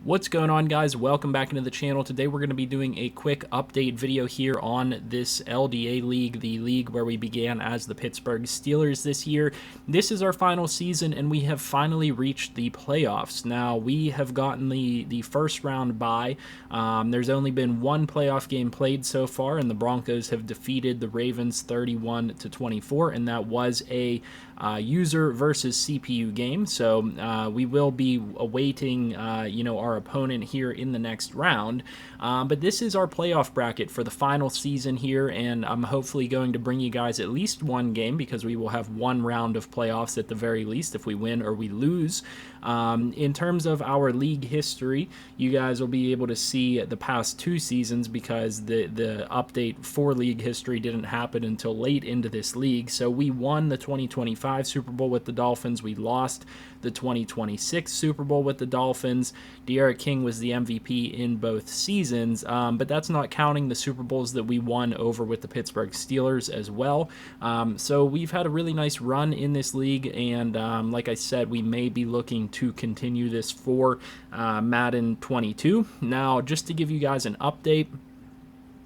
What's going on, guys? Welcome back into the channel. Today we're going to be doing a quick update video here on this LDA league, the league where we began as the Pittsburgh Steelers this year. This is our final season and we have finally reached the playoffs. Now, we have gotten the first round bye. There's only been one playoff game played so far, and the Broncos have defeated the Ravens 31-24, and that was a user versus CPU game. So we will be awaiting our opponent here in the next round, but this is our playoff bracket for the final season here, and I'm hopefully going to bring you guys at least one game, because we will have one round of playoffs at the very least if we win or we lose. In terms of our league history, you guys will be able to see the past two seasons, because the update for league history didn't happen until late into this league. So we won the 2025 Super Bowl with the Dolphins. We lost the 2026 Super Bowl with the Dolphins. De'Ara King was the MVP in both seasons, but that's not counting the Super Bowls that we won over with the Pittsburgh Steelers as well. So we've had a really nice run in this league, and like I said, we may be looking to continue this for Madden 22. Now, just to give you guys an update,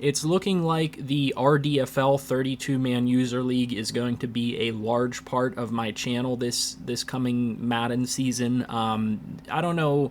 it's looking like the RDFL 32-man user league is going to be a large part of my channel this coming Madden season. I don't know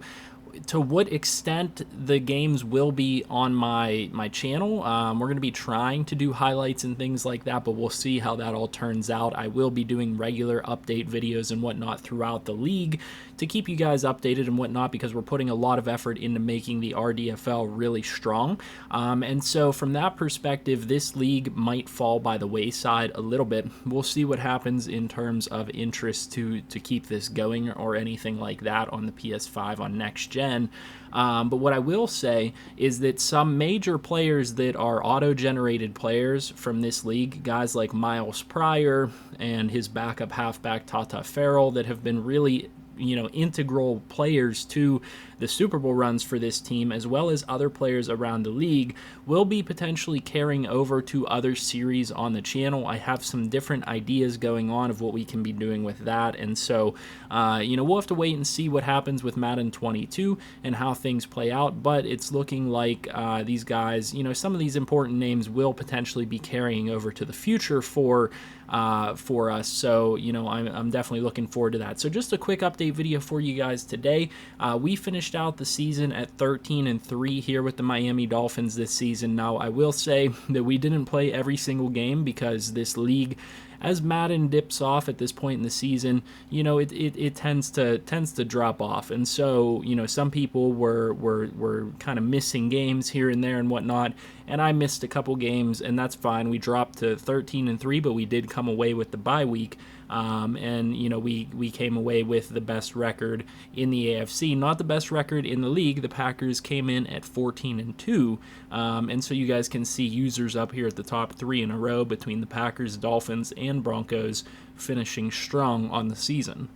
to what extent the games will be on my channel. We're going to be trying to do highlights and things like that, but we'll see how that all turns out. I will be doing regular update videos and whatnot throughout the league to keep you guys updated and whatnot, because we're putting a lot of effort into making the RDFL really strong. And so from that perspective, this league might fall by the wayside a little bit. We'll see what happens in terms of interest to keep this going or anything like that on the PS5 on next gen. But what I will say is that some major players that are auto-generated players from this league, guys like Miles Pryor and his backup halfback Tata Farrell, that have been really integral players to the Super Bowl runs for this team, as well as other players around the league, will be potentially carrying over to other series on the channel. I have some different ideas going on of what we can be doing with that, and so we'll have to wait and see what happens with Madden 22 and how things play out. But it's looking like these guys, some of these important names will potentially be carrying over to the future for us. So I'm definitely looking forward to that. So just a quick update video for you guys today. We finished out the season at 13-3 here with the Miami Dolphins this season. Now, I will say that we didn't play every single game, because this league, as Madden dips off at this point in the season, it tends to drop off, and so some people were kind of missing games here and there and whatnot, and I missed a couple games, and that's fine. We dropped to 13-3, but we did come away with the bye week. And we came away with the best record in the AFC, not the best record in the league. The Packers came in at 14-2, and so you guys can see users up here at the top three in a row between the Packers, Dolphins, and Broncos, finishing strong on the season.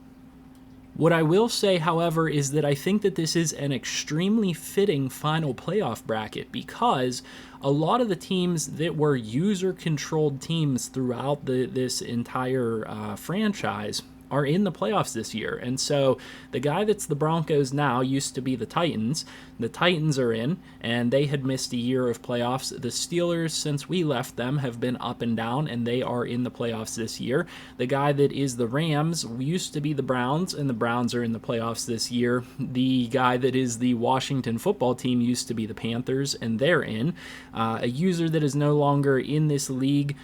What I will say, however, is that I think that this is an extremely fitting final playoff bracket, because a lot of the teams that were user-controlled teams throughout this entire franchise are in the playoffs this year. And so the guy that's the Broncos now used to be the Titans. The Titans are in, and they had missed a year of playoffs. The Steelers, since we left them, have been up and down, and they are in the playoffs this year. The guy that is the Rams used to be the Browns, and the Browns are in the playoffs this year. The guy that is the Washington football team used to be the Panthers, and they're in. A user that is no longer in this league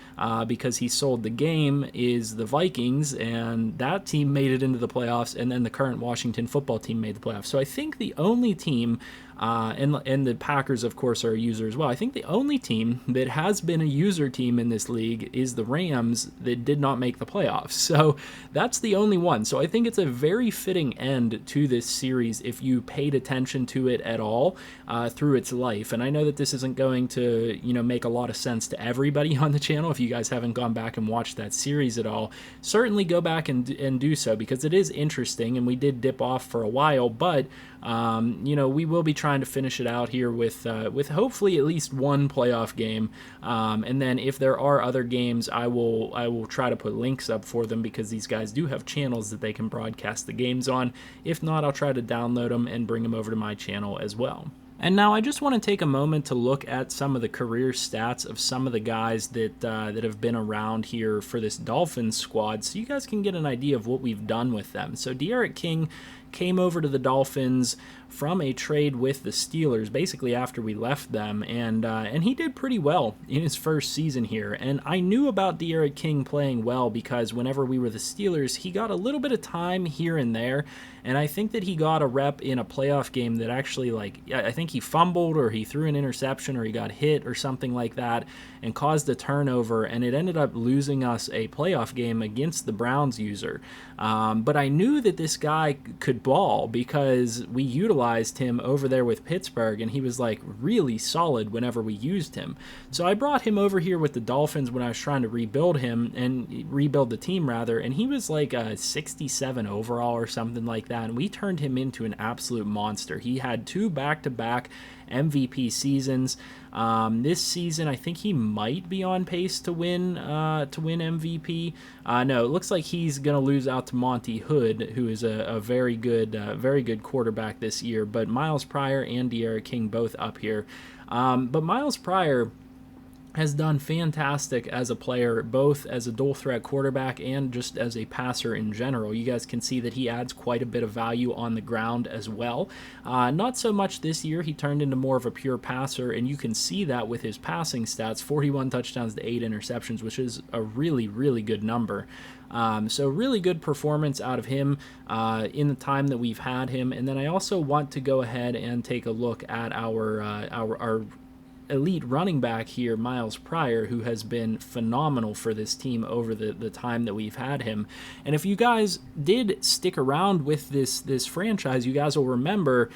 because he sold the game is the Vikings, and that team made it into the playoffs, and then the current Washington football team made the playoffs. So I think the only team, and the Packers, of course, are a user as well. I think the only team that has been a user team in this league is the Rams, that did not make the playoffs. So that's the only one. So I think it's a very fitting end to this series if you paid attention to it at all through its life. And I know that this isn't going to, make a lot of sense to everybody on the channel. If you guys haven't gone back and watched that series at all, certainly go back and and do so, because it is interesting, and we did dip off for a while, but we will be trying to finish it out here with hopefully at least one playoff game, and then if there are other games, I will try to put links up for them, because these guys do have channels that they can broadcast the games on. If not, I'll try to download them and bring them over to my channel as well. And now I just want to take a moment to look at some of the career stats of some of the guys that have been around here for this Dolphins squad, so you guys can get an idea of what we've done with them. So D'Eriq King came over to the Dolphins from a trade with the Steelers, basically after we left them, and he did pretty well in his first season here. And I knew about D'Eriq King playing well because whenever we were the Steelers, he got a little bit of time here and there, and I think that he got a rep in a playoff game that actually, I think he fumbled or he threw an interception or he got hit or something like that and caused a turnover, and it ended up losing us a playoff game against the Browns user. But I knew that this guy could ball because we utilized him over there with Pittsburgh, and he was really solid whenever we used him. So I brought him over here with the Dolphins when I was trying to rebuild the team rather, and he was like a 67 overall or something like that, and we turned him into an absolute monster. He had 2 back-to-back MVP seasons. This season, I think he might be on pace to win MVP. No, it looks like he's going to lose out to Monty Hood, who is a very good quarterback this year. But Miles Pryor and D'Eriq King both up here. But Miles Pryor has done fantastic as a player, both as a dual threat quarterback and just as a passer in general. You guys can see that he adds quite a bit of value on the ground as well. Not so much this year. He turned into more of a pure passer, and you can see that with his passing stats, 41 touchdowns to 8 interceptions, which is a really, really good number. So really good performance out of him in the time that we've had him. And then I also want to go ahead and take a look at our elite running back here, Miles Pryor, who has been phenomenal for this team over the time that we've had him. And if you guys did stick around with this franchise, you guys will remember,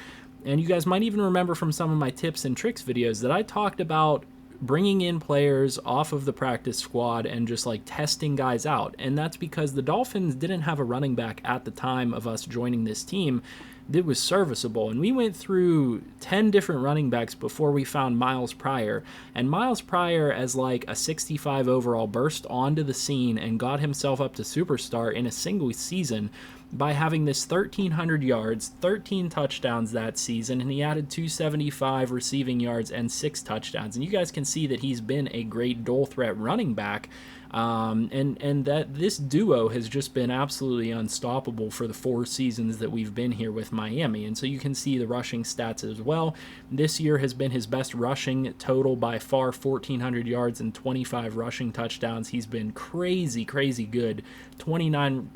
and you guys might even remember from some of my tips and tricks videos, that I talked about bringing in players off of the practice squad and just testing guys out. And that's because the Dolphins didn't have a running back at the time of us joining this team that was serviceable, and we went through 10 different running backs before we found Miles Pryor. And Miles Pryor, as a 65 overall, burst onto the scene and got himself up to superstar in a single season by having this 1,300 yards, 13 touchdowns that season, and he added 275 receiving yards and 6 touchdowns. And you guys can see that he's been a great dual threat running back, and that this duo has just been absolutely unstoppable for the 4 seasons that we've been here with Miami. And so you can see the rushing stats as well. This year has been his best rushing total by far, 1,400 yards and 25 rushing touchdowns. He's been crazy good. 29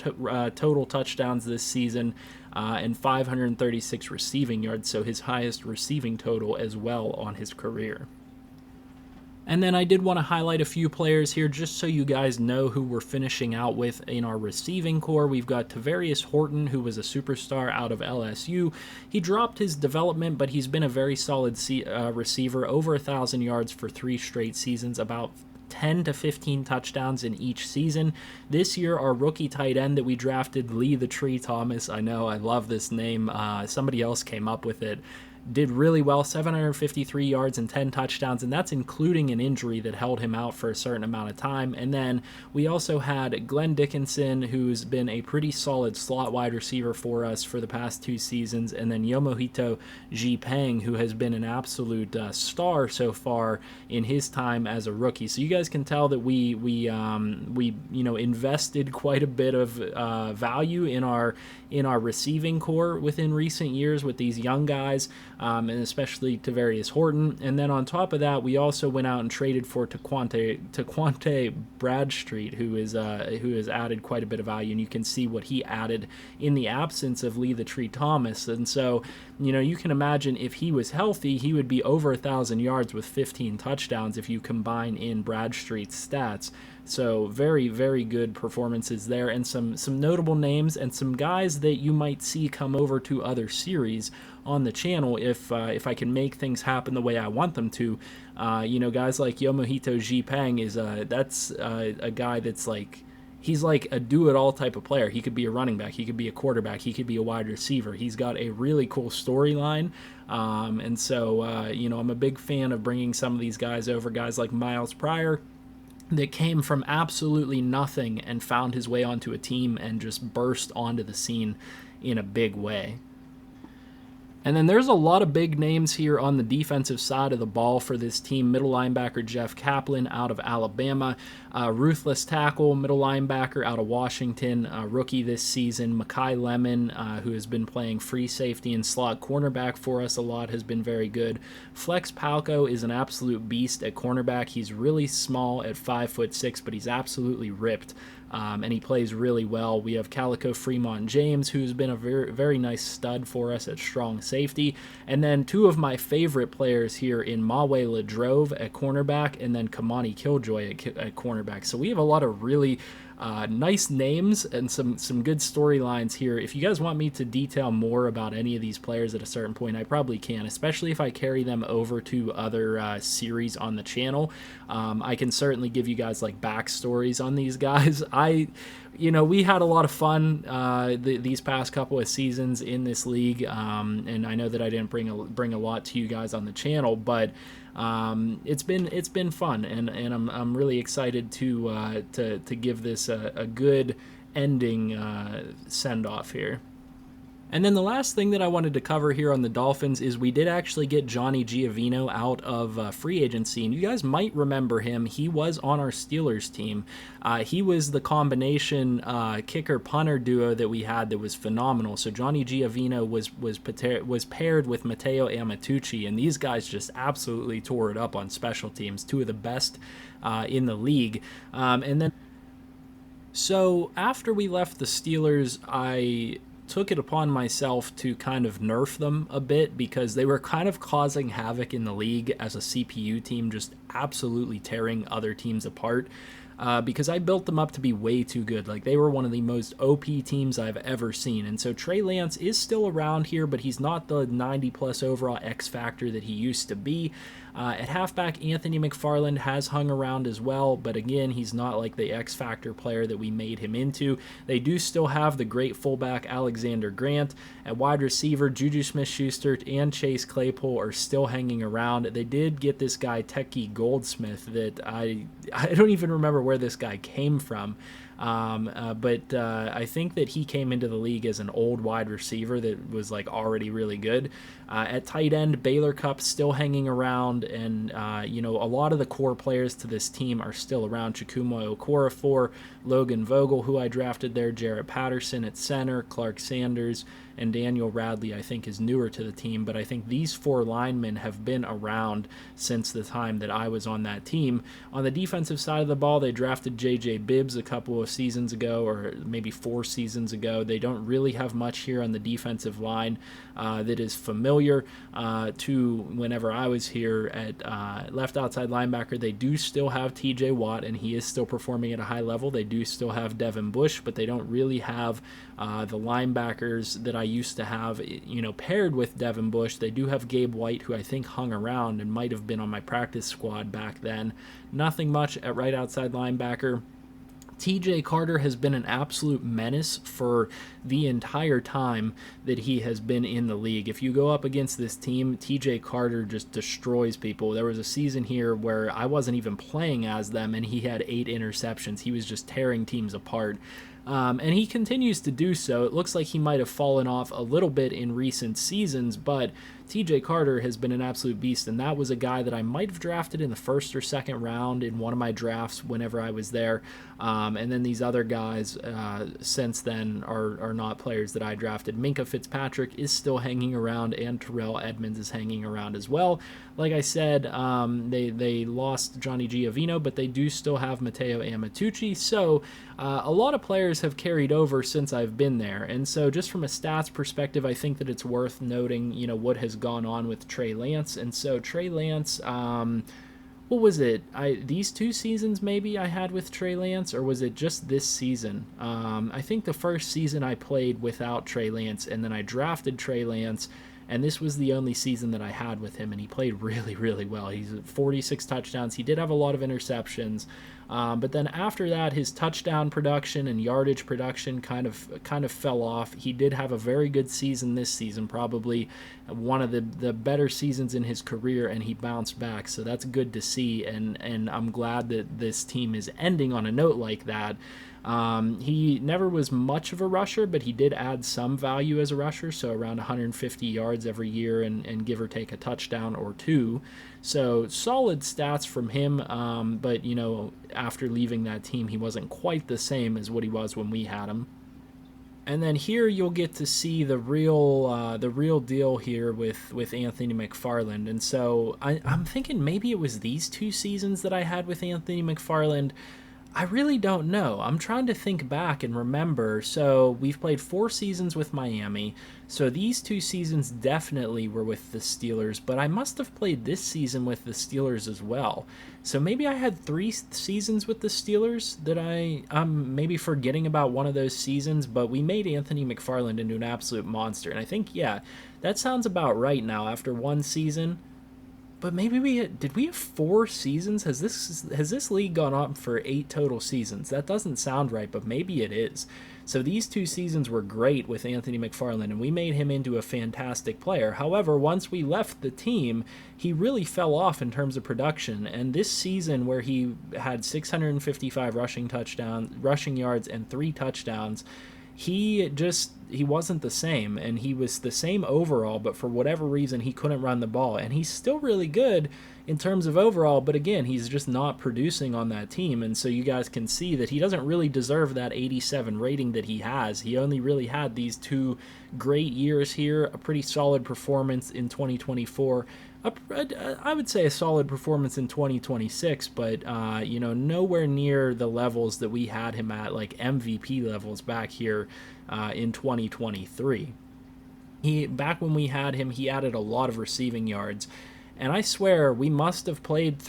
total touchdowns this season, and 536 receiving yards, so his highest receiving total as well on his career. And then I did want to highlight a few players here just so you guys know who we're finishing out with in our receiving core. We've got Tavarius Horton, who was a superstar out of LSU. He dropped his development, but he's been a very solid receiver, over 1,000 yards for 3 straight seasons, about 10 to 15 touchdowns in each season. This year, our rookie tight end that we drafted, Lee the Tree Thomas, I know, I love this name. Somebody else came up with it. Did really well, 753 yards and 10 touchdowns, and that's including an injury that held him out for a certain amount of time. And then we also had Glenn Dickinson, who's been a pretty solid slot wide receiver for us for the past 2 seasons, and then Yomohito Ji-Peng, who has been an absolute star so far in his time as a rookie. So you guys can tell that we invested quite a bit of value in our receiving core within recent years with these young guys. And especially Tavarius Horton. And then on top of that, we also went out and traded for Taquante Bradstreet, who has added quite a bit of value, and you can see what he added in the absence of Lee the Tree Thomas. And so, you can imagine if he was healthy, he would be over 1,000 yards with 15 touchdowns if you combine in Bradstreet's stats. So very, very good performances there, and some notable names and some guys that you might see come over to other series on the channel if I can make things happen the way I want them to. Guys like Yomohito Ji-Peng is that's a guy that's he's like a do-it-all type of player. He could be a running back, he could be a quarterback, he could be a wide receiver. He's got a really cool storyline, and so you know, I'm a big fan of bringing some of these guys over, guys like Miles Pryor, that came from absolutely nothing and found his way onto a team and just burst onto the scene in a big way. And then there's a lot of big names here on the defensive side of the ball for this team. Middle linebacker Jeff Kaplan out of Alabama. Ruthless tackle, middle linebacker out of Washington, rookie this season. Makai Lemon, who has been playing free safety and slot cornerback for us a lot, has been very good. Flex Palco is an absolute beast at cornerback. He's really small at 5'6", but he's absolutely ripped. And he plays really well. We have Calico Fremont James, who's been a very, very nice stud for us at strong safety. And then two of my favorite players here in Mawe Ladrove at cornerback, and then Kamani Killjoy at cornerback. So we have a lot of really nice names and some good storylines here. If you guys want me to detail more about any of these players at a certain point, I probably can, especially if I carry them over to other series on the channel. I can certainly give you guys like backstories on these guys. We had a lot of fun these past couple of seasons in this league, and I know that I didn't bring a lot to you guys on the channel, but it's been fun, and I'm really excited to give this a good ending send off here. And then the last thing that I wanted to cover here on the Dolphins is we did actually get Johnny Giovino out of free agency, and you guys might remember him. He was on our Steelers team. He was the combination kicker-punter duo that we had that was phenomenal. So Johnny Giovino was paired with Matteo Amatucci, and these guys just absolutely tore it up on special teams, two of the best in the league. So after we left the Steelers, I took it upon myself to kind of nerf them a bit because they were kind of causing havoc in the league as a CPU team, just absolutely tearing other teams apart. Because I built them up to be way too good. Like, they were one of the most OP teams I've ever seen. And so Trey Lance is still around here, but he's not the 90-plus overall X factor that he used to be. At halfback, Anthony McFarland has hung around as well, but again, he's not like the X factor player that we made him into. They do still have the great fullback Alexander Grant. At wide receiver, Juju Smith-Schuster and Chase Claypool are still hanging around. They did get this guy Teki Goldsmith that I don't even remember where this guy came from. But I think that he came into the league as an old wide receiver that was like already really good. At tight end, Baylor Cup still hanging around, and a lot of the core players to this team are still around. Chukwuma Okorafor, Logan Vogel, who I drafted there, Jarrett Patterson at center, Clark Sanders, and Daniel Radley, I think, is newer to the team, but I think these four linemen have been around since the time that I was on that team. On the defensive side of the ball, they drafted J.J. Bibbs a couple of seasons ago, or maybe 4 seasons ago. They don't really have much here on the defensive line that is familiar to whenever I was here at left outside linebacker. They do still have T.J. Watt, and he is still performing at a high level. They do still have Devin Bush, but they don't really have the linebackers that I used to have, paired with Devin Bush. They do have Gabe White, who I think hung around and might have been on my practice squad back then. Nothing much at right outside linebacker. TJ Carter has been an absolute menace for the entire time that he has been in the league. If you go up against this team, TJ Carter just destroys people. There was a season here where I wasn't even playing as them, and he had 8 interceptions. He was just tearing teams apart. And he continues to do so. It looks like he might have fallen off a little bit in recent seasons, but TJ Carter has been an absolute beast, and that was a guy that I might have drafted in the first or second round in one of my drafts whenever I was there. And then these other guys since then are not players that I drafted. Minka Fitzpatrick is still hanging around, and Terrell Edmonds is hanging around as well. Like I said, they lost Johnny Giovino, but they do still have Matteo Amatucci. So a lot of players have carried over since I've been there. And so just from a stats perspective, I think that it's worth noting, what has gone on with Trey Lance. And so Trey Lance, what was it? These 2 seasons maybe I had with Trey Lance, or was it just this season? I think the first season I played without Trey Lance, and then I drafted Trey Lance, and this was the only season that I had with him, and he played really, really well. He's 46 touchdowns. He did have a lot of interceptions, but then after that, his touchdown production and yardage production kind of fell off. He did have a very good season this season, probably one of the better seasons in his career, and he bounced back. So that's good to see, and I'm glad that this team is ending on a note like that. He never was much of a rusher, but he did add some value as a rusher, so around 150 yards every year and give or take a touchdown or two. So solid stats from him, but, you know, after leaving that team, he wasn't quite the same as what he was when we had him. And then here you'll get to see the real deal here with Anthony McFarland. And so I'm thinking maybe it was these 2 seasons that I had with Anthony McFarland. I really don't know. I'm trying to think back and remember. So we've played 4 seasons with Miami. So these 2 seasons definitely were with the Steelers, but I must have played this season with the Steelers as well. So maybe I had 3 seasons with the Steelers that I'm maybe forgetting about one of those seasons, but we made Anthony McFarland into an absolute monster. And I think, yeah, that sounds about right now after 1 season. But maybe did we have 4 seasons? Has this league gone on for 8 total seasons? That doesn't sound right, but maybe it is. So these 2 seasons were great with Anthony McFarland, and we made him into a fantastic player. However, once we left the team, he really fell off in terms of production. And this season, where he had 655 rushing yards and 3 touchdowns, he wasn't the same, and he was the same overall, but for whatever reason he couldn't run the ball. And he's still really good in terms of overall, but again, he's just not producing on that team. And so you guys can see that he doesn't really deserve that 87 rating that he has. He only really had these 2 great years here, a pretty solid performance in 2024, I would say a solid performance in 2026, but you know, nowhere near the levels that we had him at, like MVP levels back here in 2023. Back when we had him, he added a lot of receiving yards, and I swear we must have played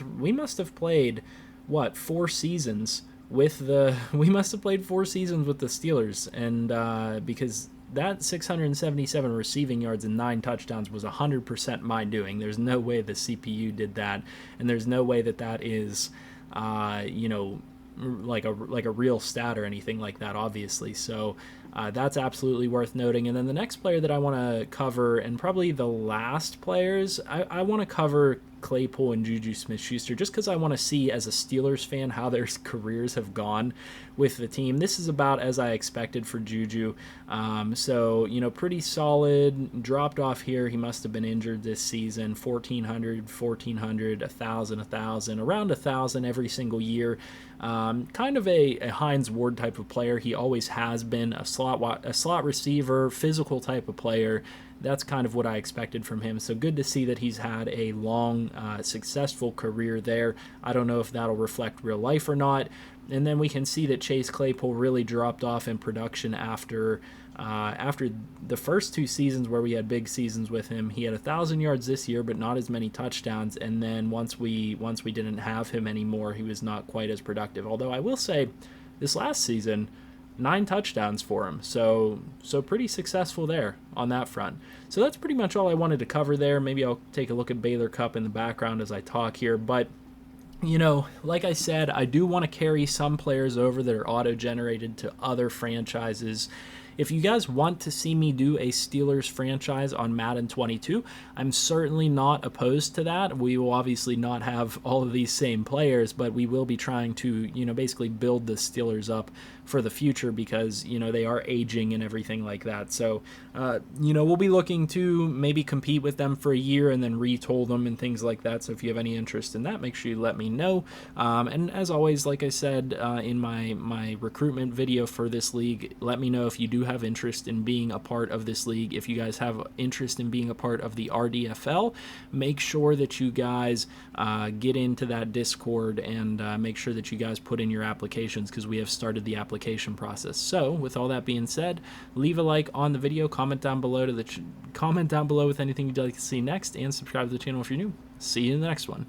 what, 4 seasons with the we must have played 4 seasons with the Steelers, and because that 677 receiving yards and 9 touchdowns was 100% my doing. There's no way the CPU did that, and there's no way that is, you know, like a real stat or anything like that, obviously. So that's absolutely worth noting. And then the next player that I want to cover, and probably the last players, I want to cover Claypool and Juju Smith-Schuster, just because I want to see, as a Steelers fan, how their careers have gone with the team. This is about as I expected for Juju. So, you know, pretty solid. Dropped off here. He must have been injured this season. 1,400, 1,000, around 1,000 every single year. Kind of a Hines Ward type of player. He always has been a slot receiver, physical type of player. That's kind of what I expected from him. So good to see that he's had a long, successful career there. I don't know if that'll reflect real life or not. And then we can see that Chase Claypool really dropped off in production after the first 2 seasons where we had big seasons with him. He had 1,000 yards this year, but not as many touchdowns. And then once we didn't have him anymore, he was not quite as productive. Although I will say, this last season, 9 touchdowns for him, so pretty successful there on that front. So that's pretty much all I wanted to cover there. Maybe I'll take a look at Baylor Cup in the background as I talk here, but you know, like I said, I do want to carry some players over that are auto-generated to other franchises. If you guys want to see me do a Steelers franchise on Madden 22, I'm certainly not opposed to that. We will obviously not have all of these same players, but we will be trying to, you know, basically build the Steelers up for the future because, you know, they are aging and everything like that. So, you know, we'll be looking to maybe compete with them for a year and then retool them and things like that. So if you have any interest in that, make sure you let me know. And as always, like I said in my recruitment video for this league, let me know if you do have interest in being a part of this league. If you guys have interest in being a part of the RDFL, make sure that you guys get into that Discord and make sure that you guys put in your applications because we have started the application process. So with all that being said, leave a like on the video, comment down below with anything you'd like to see next, and subscribe to the channel if you're new. See you in the next one.